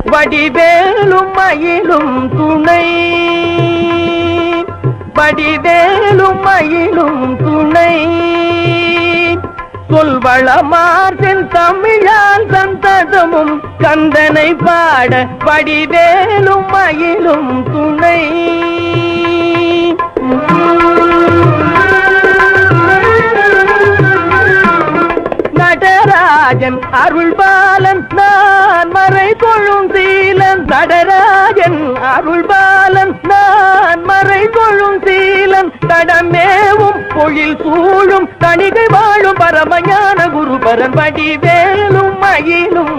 வடிவேலும் மயிலும் துணை வடிவேலும் மயிலும் துணை சொல்வளமார் தமிழால் சந்ததமும் கந்தனை பாட வடிவேலும் மயிலும் துணை நடராஜன் அருள்பாலன் நான் மறை கொள்ளும் சீலன் நடராஜன் அருள்பாலன் நான் மறை கொள்ளும் சீலன் தடமேவும் பொழில் சூழும் தணிகை வாழும் பரமஞான குருபரன் வடிவேலும் மயிலும்